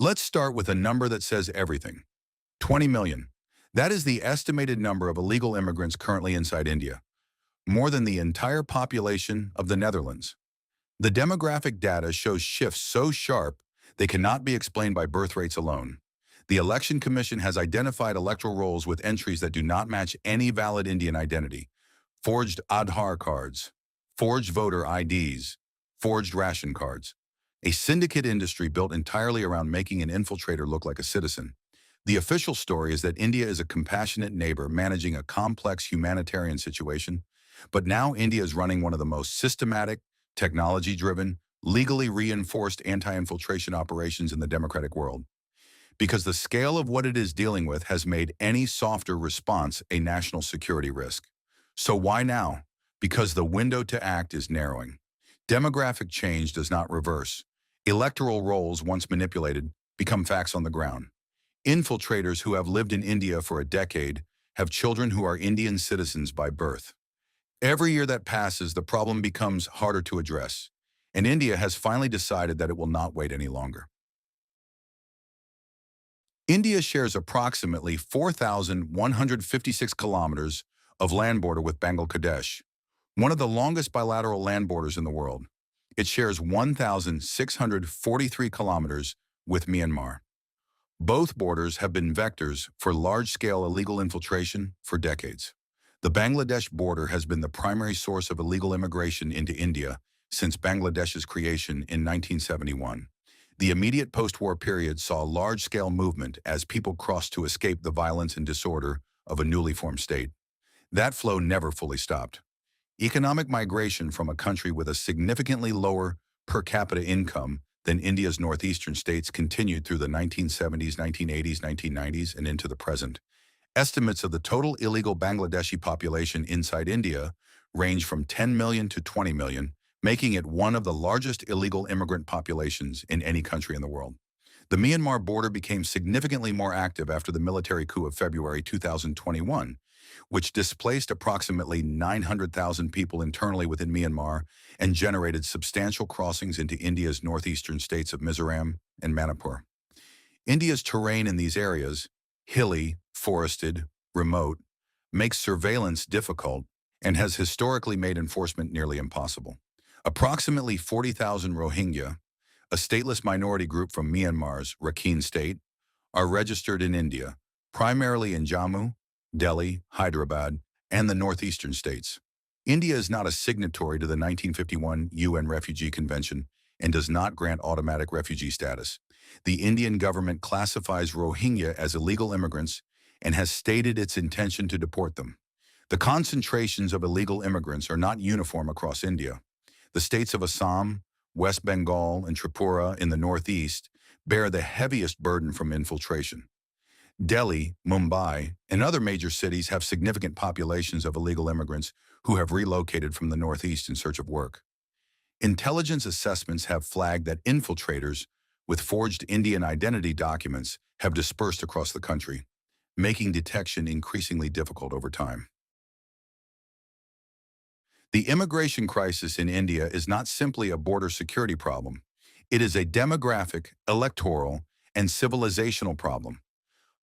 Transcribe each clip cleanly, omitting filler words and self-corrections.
Let's start with a number that says everything. 20 million. That is the estimated number of illegal immigrants currently inside India, more than the entire population of the Netherlands. The demographic data shows shifts so sharp they cannot be explained by birth rates alone. The Election Commission has identified electoral rolls with entries that do not match any valid Indian identity: forged Aadhaar cards, forged voter IDs, forged ration cards. A syndicate industry built entirely around making an infiltrator look like a citizen. The official story is that India is a compassionate neighbor managing a complex humanitarian situation, but now India is running one of the most systematic, technology-driven, legally reinforced anti-infiltration operations in the democratic world. Because the scale of what it is dealing with has made any softer response a national security risk. So why now? Because the window to act is narrowing. Demographic change does not reverse. Electoral rolls, once manipulated, become facts on the ground. Infiltrators who have lived in India for a decade have children who are Indian citizens by birth. Every year that passes, the problem becomes harder to address, and India has finally decided that it will not wait any longer. India shares approximately 4,156 kilometers of land border with Bangladesh, one of the longest bilateral land borders in the world. It shares 1,643 kilometers with Myanmar. Both borders have been vectors for large-scale illegal infiltration for decades. The Bangladesh border has been the primary source of illegal immigration into India since Bangladesh's creation in 1971. The immediate post-war period saw a large-scale movement as people crossed to escape the violence and disorder of a newly formed state. That flow never fully stopped. Economic migration from a country with a significantly lower per capita income than India's northeastern states continued through the 1970s, 1980s, 1990s, and into the present. Estimates of the total illegal Bangladeshi population inside India range from 10 million to 20 million, making it one of the largest illegal immigrant populations in any country in the world. The Myanmar border became significantly more active after the military coup of February 2021, which displaced approximately 900,000 people internally within Myanmar and generated substantial crossings into India's northeastern states of Mizoram and Manipur. India's terrain in these areas, hilly, forested, remote, makes surveillance difficult and has historically made enforcement nearly impossible. Approximately 40,000 Rohingya, a stateless minority group from Myanmar's Rakhine state, are registered in India, primarily in Jammu, Delhi, Hyderabad, and the northeastern states. India is not a signatory to the 1951 UN Refugee Convention and does not grant automatic refugee status. The Indian government classifies Rohingya as illegal immigrants and has stated its intention to deport them. The concentrations of illegal immigrants are not uniform across India. The states of Assam, West Bengal, and Tripura in the northeast bear the heaviest burden from infiltration. Delhi, Mumbai, and other major cities have significant populations of illegal immigrants who have relocated from the northeast in search of work. Intelligence assessments have flagged that infiltrators with forged Indian identity documents have dispersed across the country, making detection increasingly difficult over time. The immigration crisis in India is not simply a border security problem. It is a demographic, electoral, and civilizational problem.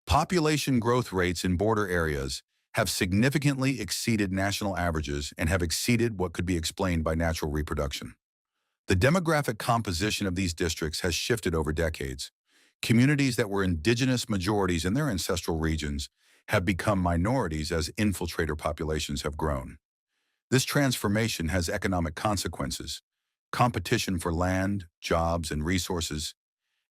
Population growth rates in border areas have significantly exceeded national averages and have exceeded what could be explained by natural reproduction. The demographic composition of these districts has shifted over decades. Communities that were indigenous majorities in their ancestral regions have become minorities as infiltrator populations have grown. This transformation has economic consequences: competition for land, jobs, and resources,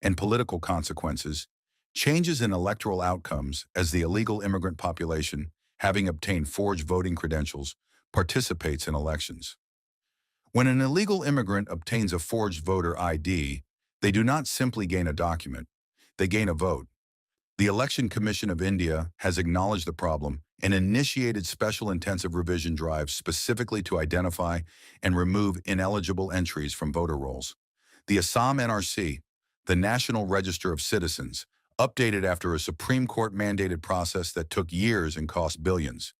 and political consequences: changes in electoral outcomes as the illegal immigrant population, having obtained forged voting credentials, participates in elections. When an illegal immigrant obtains a forged voter ID, they do not simply gain a document, they gain a vote. The Election Commission of India has acknowledged the problem and initiated special intensive revision drives specifically to identify and remove ineligible entries from voter rolls. The Assam NRC, the National Register of Citizens, updated after a Supreme Court mandated process that took years and cost billions,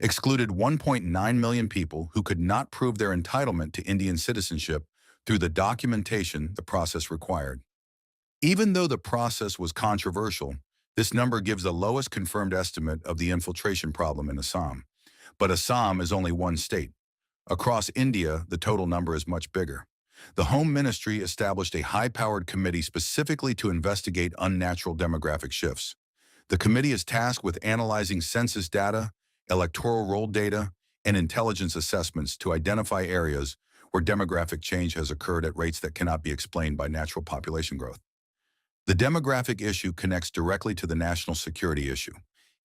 excluded 1.9 million people who could not prove their entitlement to Indian citizenship through the documentation the process required. Even though the process was controversial, this number gives the lowest confirmed estimate of the infiltration problem in Assam. But Assam is only one state. Across India, the total number is much bigger. The Home Ministry established a high-powered committee specifically to investigate unnatural demographic shifts. The committee is tasked with analyzing census data, electoral roll data, and intelligence assessments to identify areas where demographic change has occurred at rates that cannot be explained by natural population growth. The demographic issue connects directly to the national security issue.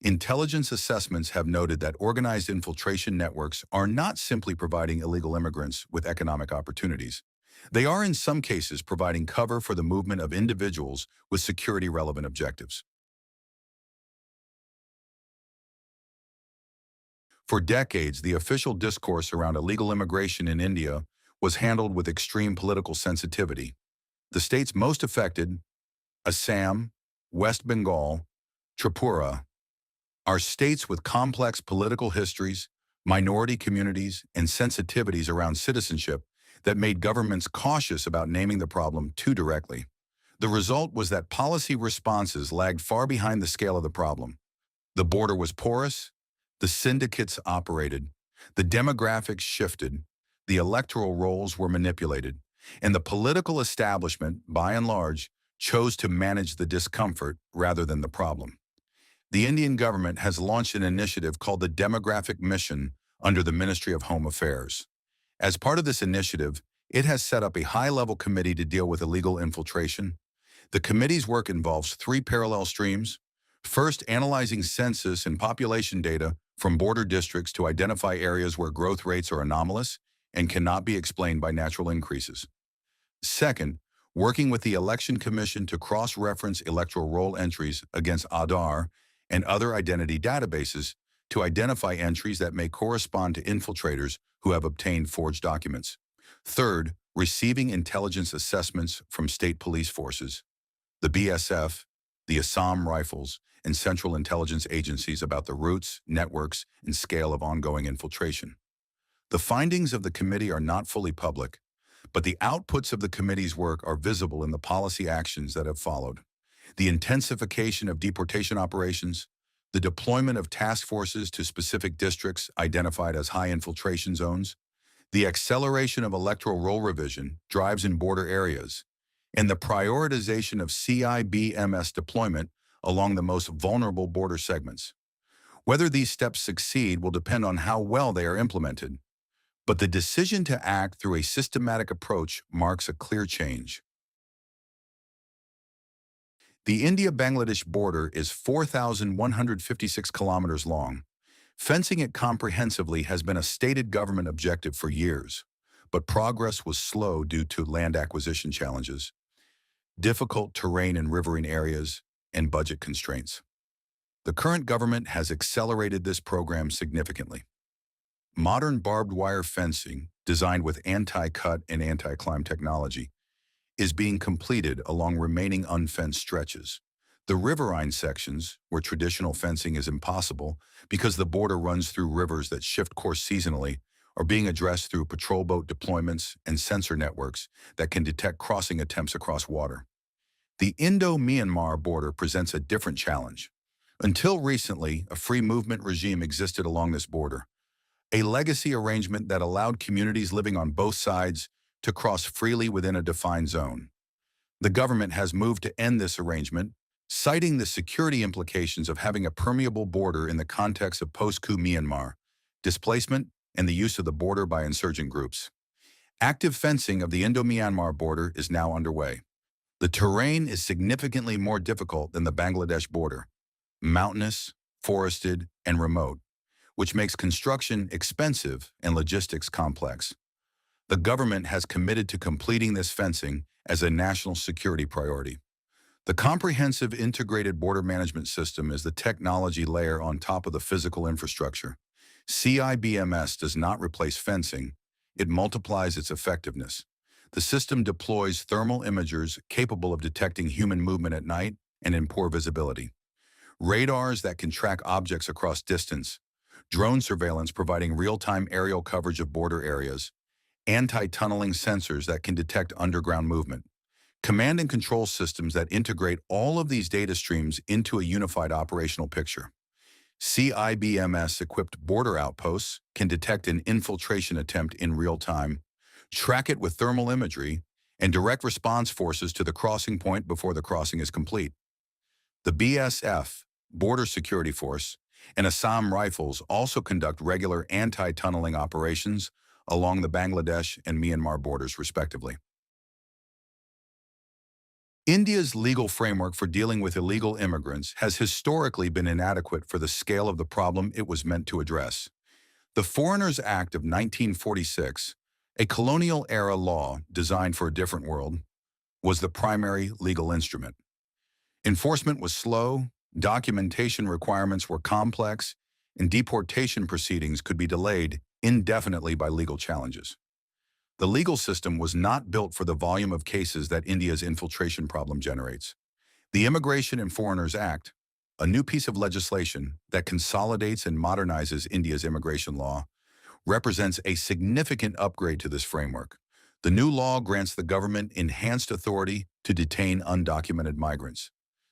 Intelligence assessments have noted that organized infiltration networks are not simply providing illegal immigrants with economic opportunities. They are in some cases providing cover for the movement of individuals with security-relevant objectives. For decades, the official discourse around illegal immigration in India was handled with extreme political sensitivity. The states most affected, Assam, West Bengal, Tripura, are states with complex political histories, minority communities, and sensitivities around citizenship that made governments cautious about naming the problem too directly. The result was that policy responses lagged far behind the scale of the problem. The border was porous, the syndicates operated, the demographics shifted, the electoral rolls were manipulated, and the political establishment, by and large, chose to manage the discomfort rather than the problem. The Indian government has launched an initiative called the Demographic Mission under the Ministry of Home Affairs. As part of this initiative, it has set up a high-level committee to deal with illegal infiltration. The committee's work involves three parallel streams. First, analyzing census and population data from border districts to identify areas where growth rates are anomalous and cannot be explained by natural increases. Second, working with the Election Commission to cross-reference electoral roll entries against Aadhaar and other identity databases to identify entries that may correspond to infiltrators who have obtained forged documents. Third, receiving intelligence assessments from state police forces, the BSF, the Assam Rifles, and central intelligence agencies about the routes, networks, and scale of ongoing infiltration. The findings of the committee are not fully public, but the outputs of the committee's work are visible in the policy actions that have followed. The intensification of deportation operations, the deployment of task forces to specific districts identified as high infiltration zones, the acceleration of electoral roll revision, drives in border areas, and the prioritization of CIBMS deployment along the most vulnerable border segments. Whether these steps succeed will depend on how well they are implemented, but the decision to act through a systematic approach marks a clear change. The India-Bangladesh border is 4,156 kilometers long. Fencing it comprehensively has been a stated government objective for years, but progress was slow due to land acquisition challenges, difficult terrain in riverine areas, and budget constraints. The current government has accelerated this program significantly. Modern barbed wire fencing, designed with anti-cut and anti-climb technology, is being completed along remaining unfenced stretches. The riverine sections, where traditional fencing is impossible because the border runs through rivers that shift course seasonally, are being addressed through patrol boat deployments and sensor networks that can detect crossing attempts across water. The Indo-Myanmar border presents a different challenge. Until recently, a free movement regime existed along this border, a legacy arrangement that allowed communities living on both sides to cross freely within a defined zone. The government has moved to end this arrangement, citing the security implications of having a permeable border in the context of post-coup Myanmar, displacement, and the use of the border by insurgent groups. Active fencing of the Indo-Myanmar border is now underway. The terrain is significantly more difficult than the Bangladesh border, mountainous, forested, and remote, which makes construction expensive and logistics complex. The government has committed to completing this fencing as a national security priority. The comprehensive integrated border management system is the technology layer on top of the physical infrastructure. CIBMS does not replace fencing, it multiplies its effectiveness. The system deploys thermal imagers capable of detecting human movement at night and in poor visibility, radars that can track objects across distance, drone surveillance providing real-time aerial coverage of border areas, anti-tunneling sensors that can detect underground movement, Command and control systems that integrate all of these data streams into a unified operational picture. CIBMS-equipped border outposts can detect an infiltration attempt in real time, track it with thermal imagery, and direct response forces to the crossing point before the crossing is complete. The BSF, Border Security Force, and Assam Rifles also conduct regular anti-tunneling operations along the Bangladesh and Myanmar borders, respectively. India's legal framework for dealing with illegal immigrants has historically been inadequate for the scale of the problem it was meant to address. The Foreigners Act of 1946, a colonial-era law designed for a different world, was the primary legal instrument. Enforcement was slow, documentation requirements were complex, and deportation proceedings could be delayed indefinitely by legal challenges. The legal system was not built for the volume of cases that India's infiltration problem generates. The Immigration and Foreigners Act, a new piece of legislation that consolidates and modernizes India's immigration law, represents a significant upgrade to this framework. The new law grants the government enhanced authority to detain undocumented migrants.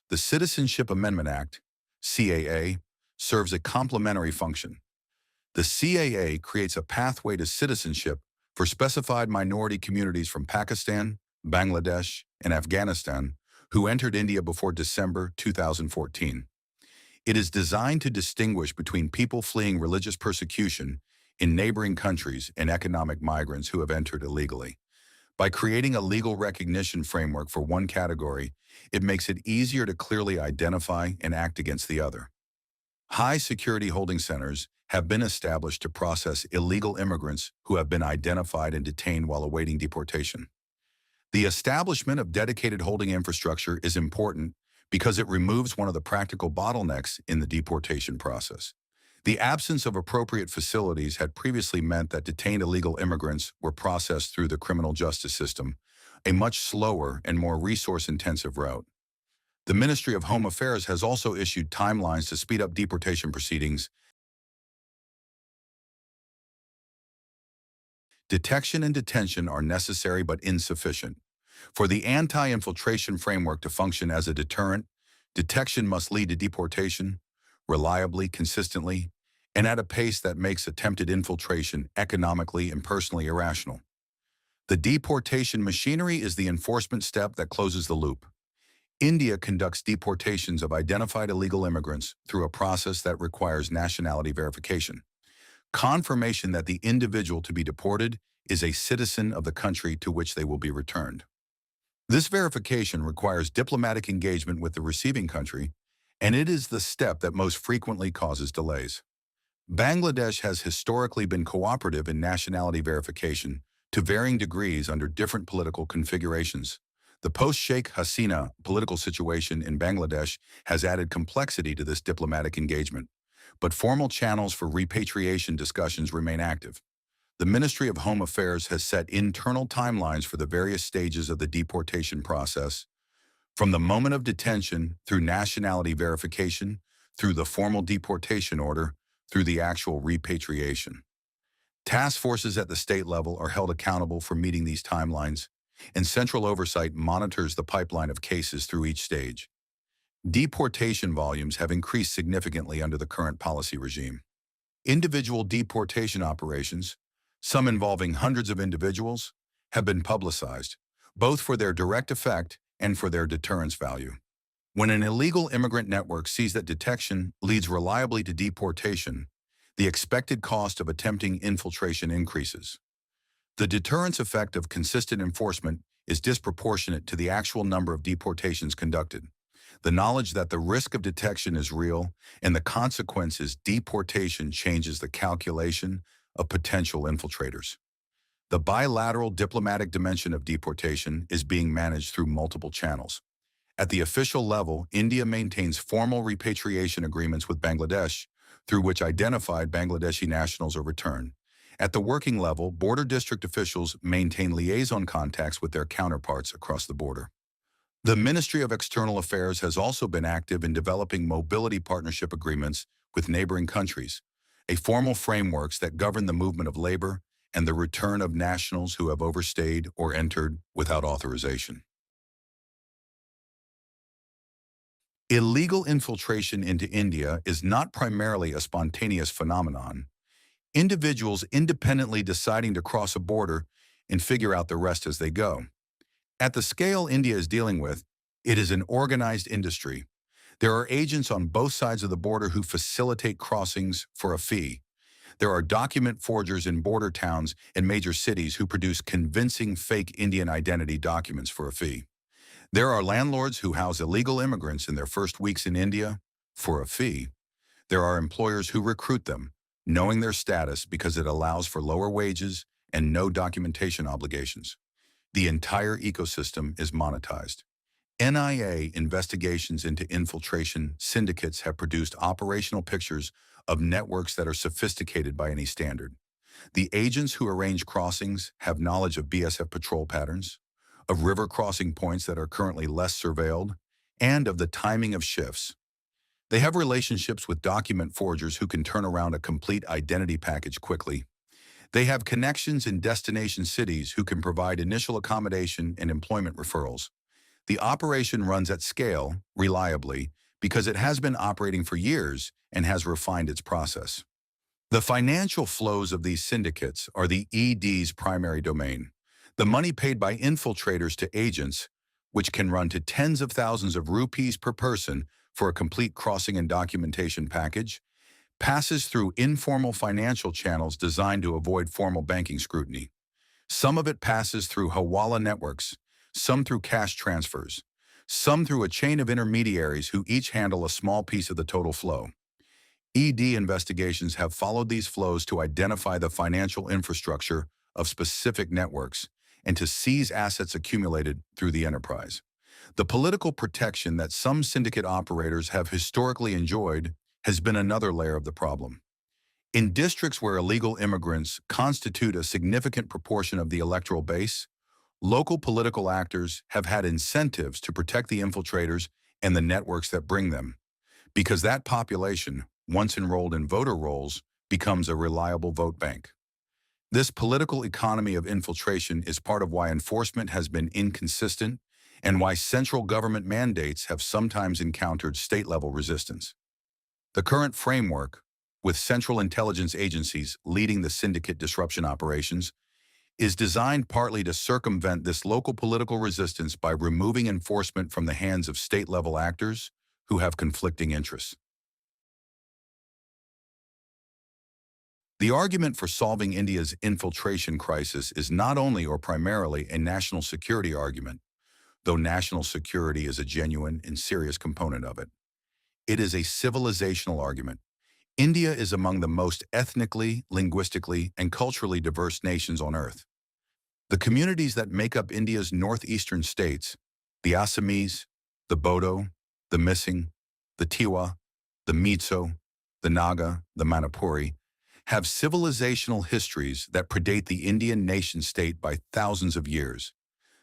The Citizenship Amendment Act, CAA, serves a complementary function. The CAA creates a pathway to citizenship for specified minority communities from Pakistan, Bangladesh, and Afghanistan who entered India before December 2014. It is designed to distinguish between people fleeing religious persecution in neighboring countries and economic migrants who have entered illegally. By creating a legal recognition framework for one category, it makes it easier to clearly identify and act against the other. High-security holding centers have been established to process illegal immigrants who have been identified and detained while awaiting deportation. The establishment of dedicated holding infrastructure is important because it removes one of the practical bottlenecks in the deportation process. The absence of appropriate facilities had previously meant that detained illegal immigrants were processed through the criminal justice system, a much slower and more resource-intensive route. The Ministry of Home Affairs has also issued timelines to speed up deportation proceedings. Detection and detention are necessary but insufficient. For the anti-infiltration framework to function as a deterrent, detection must lead to deportation, reliably, consistently, and at a pace that makes attempted infiltration economically and personally irrational. The deportation machinery is the enforcement step that closes the loop. India conducts deportations of identified illegal immigrants through a process that requires nationality verification. Confirmation that the individual to be deported is a citizen of the country to which they will be returned. This verification requires diplomatic engagement with the receiving country, and it is the step that most frequently causes delays. Bangladesh has historically been cooperative in nationality verification to varying degrees under different political configurations. The post-Sheikh Hasina political situation in Bangladesh has added complexity to this diplomatic engagement, but formal channels for repatriation discussions remain active. The Ministry of Home Affairs has set internal timelines for the various stages of the deportation process, from the moment of detention through nationality verification, through the formal deportation order, through the actual repatriation. Task forces at the state level are held accountable for meeting these timelines, and central oversight monitors the pipeline of cases through each stage. Deportation volumes have increased significantly under the current policy regime. Individual deportation operations, some involving hundreds of individuals, have been publicized, both for their direct effect and for their deterrence value. When an illegal immigrant network sees that detection leads reliably to deportation, the expected cost of attempting infiltration increases. The deterrence effect of consistent enforcement is disproportionate to the actual number of deportations conducted. The knowledge that the risk of detection is real and the consequence is deportation changes the calculation of potential infiltrators. The bilateral diplomatic dimension of deportation is being managed through multiple channels. At the official level, India maintains formal repatriation agreements with Bangladesh, through which identified Bangladeshi nationals are returned. At the working level, border district officials maintain liaison contacts with their counterparts across the border. The Ministry of External Affairs has also been active in developing mobility partnership agreements with neighboring countries, a formal frameworks that govern the movement of labor and the return of nationals who have overstayed or entered without authorization. Illegal infiltration into India is not primarily a spontaneous phenomenon. Individuals independently deciding to cross a border and figure out the rest as they go. At the scale India is dealing with, it is an organized industry. There are agents on both sides of the border who facilitate crossings for a fee. There are document forgers in border towns and major cities who produce convincing fake Indian identity documents for a fee. There are landlords who house illegal immigrants in their first weeks in India for a fee. There are employers who recruit them, knowing their status because it allows for lower wages and no documentation obligations. The entire ecosystem is monetized. NIA investigations into infiltration syndicates have produced operational pictures of networks that are sophisticated by any standard. The agents who arrange crossings have knowledge of BSF patrol patterns, of river crossing points that are currently less surveilled, and of the timing of shifts. They have relationships with document forgers who can turn around a complete identity package quickly. They have connections in destination cities who can provide initial accommodation and employment referrals. The operation runs at scale, reliably, because it has been operating for years and has refined its process. The financial flows of these syndicates are the ED's primary domain. The money paid by infiltrators to agents, which can run to tens of thousands of rupees per person for a complete crossing and documentation package, passes through informal financial channels designed to avoid formal banking scrutiny. Some of it passes through Hawala networks, some through cash transfers, some through a chain of intermediaries who each handle a small piece of the total flow. ED investigations have followed these flows to identify the financial infrastructure of specific networks and to seize assets accumulated through the enterprise. The political protection that some syndicate operators have historically enjoyed has been another layer of the problem. In districts where illegal immigrants constitute a significant proportion of the electoral base, local political actors have had incentives to protect the infiltrators and the networks that bring them, because that population, once enrolled in voter rolls, becomes a reliable vote bank. This political economy of infiltration is part of why enforcement has been inconsistent and why central government mandates have sometimes encountered state-level resistance. The current framework, with central intelligence agencies leading the syndicate disruption operations, is designed partly to circumvent this local political resistance by removing enforcement from the hands of state-level actors who have conflicting interests. The argument for solving India's infiltration crisis is not only or primarily a national security argument, though national security is a genuine and serious component of it. It is a civilizational argument. India is among the most ethnically, linguistically, and culturally diverse nations on Earth. The communities that make up India's northeastern states, the Assamese, the Bodo, the Missing, the Tiwa, the Mitso, the Naga, the Manipuri, have civilizational histories that predate the Indian nation-state by thousands of years.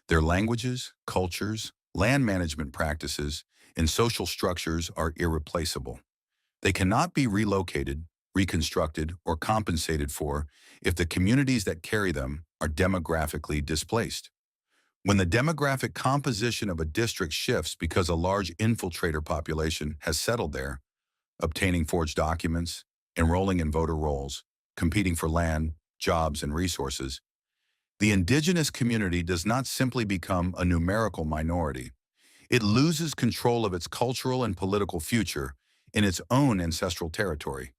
Their languages, cultures, land management practices, and social structures are irreplaceable. They cannot be relocated, reconstructed, or compensated for if the communities that carry them are demographically displaced. When the demographic composition of a district shifts because a large infiltrator population has settled there, obtaining forged documents, enrolling in voter rolls, competing for land, jobs, and resources, the indigenous community does not simply become a numerical minority. It loses control of its cultural and political future in its own ancestral territory.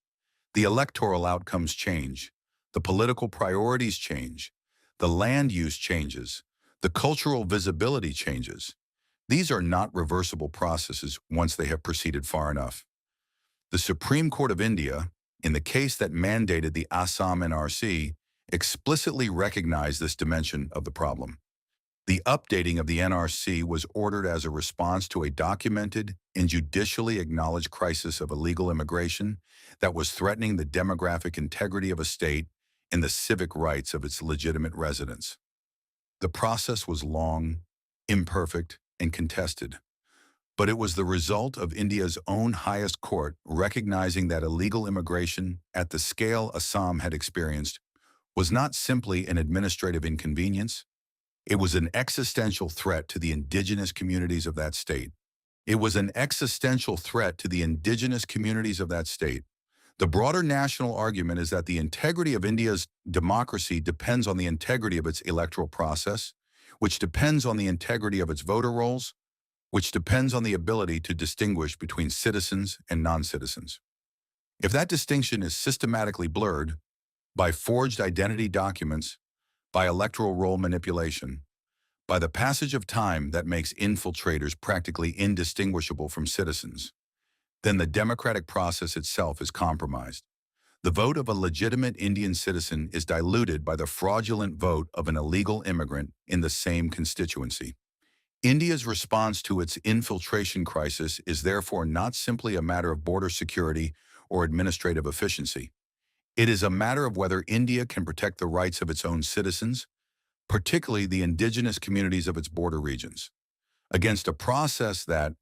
The electoral outcomes change, the political priorities change, the land use changes, the cultural visibility changes. These are not reversible processes once they have proceeded far enough. The Supreme Court of India, in the case that mandated the Assam NRC, explicitly recognized this dimension of the problem. The updating of the NRC was ordered as a response to a documented and judicially acknowledged crisis of illegal immigration that was threatening the demographic integrity of a state and the civic rights of its legitimate residents. The process was long, imperfect, and contested, but it was the result of India's own highest court recognizing that illegal immigration at the scale Assam had experienced was not simply an administrative inconvenience. It was an existential threat to the indigenous communities of that state. It was an existential threat to the indigenous communities of that state. The broader national argument is that the integrity of India's democracy depends on the integrity of its electoral process, which depends on the integrity of its voter rolls, which depends on the ability to distinguish between citizens and non-citizens. If that distinction is systematically blurred by forged identity documents, by electoral roll manipulation, by the passage of time that makes infiltrators practically indistinguishable from citizens, then the democratic process itself is compromised. The vote of a legitimate Indian citizen is diluted by the fraudulent vote of an illegal immigrant in the same constituency. India's response to its infiltration crisis is therefore not simply a matter of border security or administrative efficiency. It is a matter of whether India can protect the rights of its own citizens, particularly the indigenous communities of its border regions, against a process that,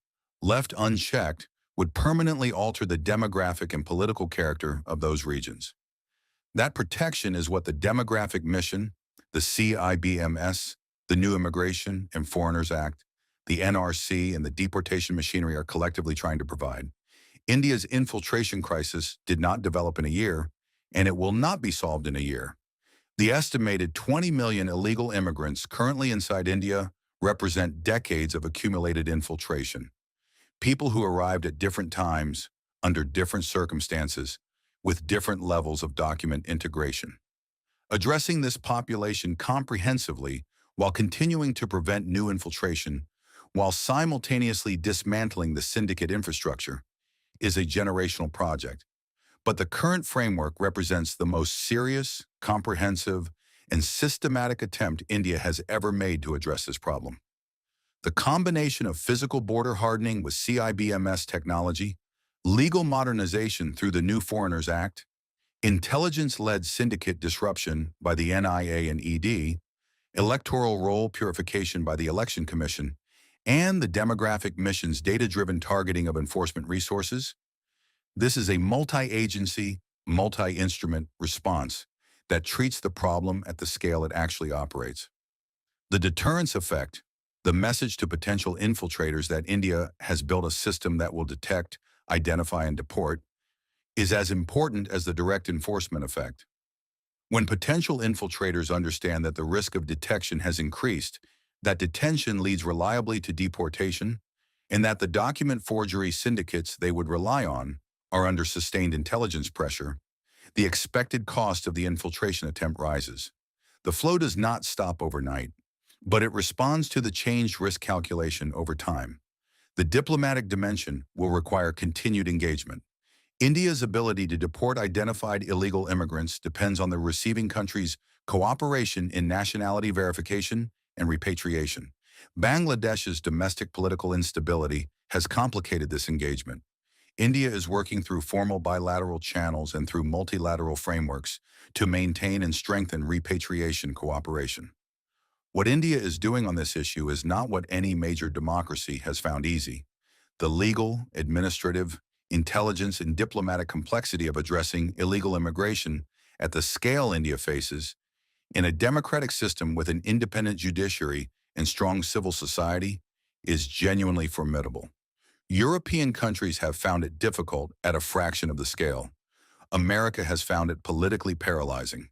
left unchecked, would permanently alter the demographic and political character of those regions. That protection is what the Demographic Mission, the CIBMS, the New Immigration and Foreigners Act, the NRC, and the deportation machinery are collectively trying to provide. India's infiltration crisis did not develop in a year, and it will not be solved in a year. The estimated 20 million illegal immigrants currently inside India represent decades of accumulated infiltration. People who arrived at different times, under different circumstances, with different levels of document integration. Addressing this population comprehensively while continuing to prevent new infiltration, while simultaneously dismantling the syndicate infrastructure, is a generational project. But the current framework represents the most serious, comprehensive, and systematic attempt India has ever made to address this problem. The combination of physical border hardening with CIBMS technology, legal modernization through the new Foreigners Act, intelligence-led syndicate disruption by the NIA and ED, electoral roll purification by the Election Commission, and the demographic mission's data-driven targeting of enforcement resources. This is a multi-agency, multi-instrument response that treats the problem at the scale it actually operates. The deterrence effect, the message to potential infiltrators that India has built a system that will detect, identify, and deport, is as important as the direct enforcement effect. When potential infiltrators understand that the risk of detection has increased, that detention leads reliably to deportation, and that the document forgery syndicates they would rely on are under sustained intelligence pressure, the expected cost of the infiltration attempt rises. The flow does not stop overnight, but it responds to the changed risk calculation over time. The diplomatic dimension will require continued engagement. India's ability to deport identified illegal immigrants depends on the receiving country's cooperation in nationality verification and repatriation. Bangladesh's domestic political instability has complicated this engagement. India is working through formal bilateral channels and through multilateral frameworks to maintain and strengthen repatriation cooperation. What India is doing on this issue is not what any major democracy has found easy. The legal, administrative, intelligence, and diplomatic complexity of addressing illegal immigration at the scale India faces, in a democratic system with an independent judiciary and strong civil society, is genuinely formidable. European countries have found it difficult at a fraction of the scale. America has found it politically paralyzing.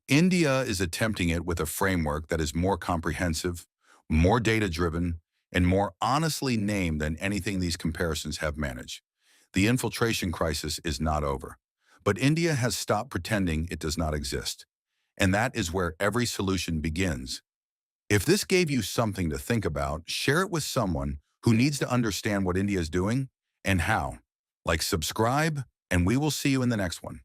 India is attempting it with a framework that is more comprehensive, more data-driven, and more honestly named than anything these comparisons have managed. The infiltration crisis is not over, but India has stopped pretending it does not exist. And that is where every solution begins. If this gave you something to think about, share it with someone who needs to understand what India is doing and how. Like, subscribe, and we will see you in the next one.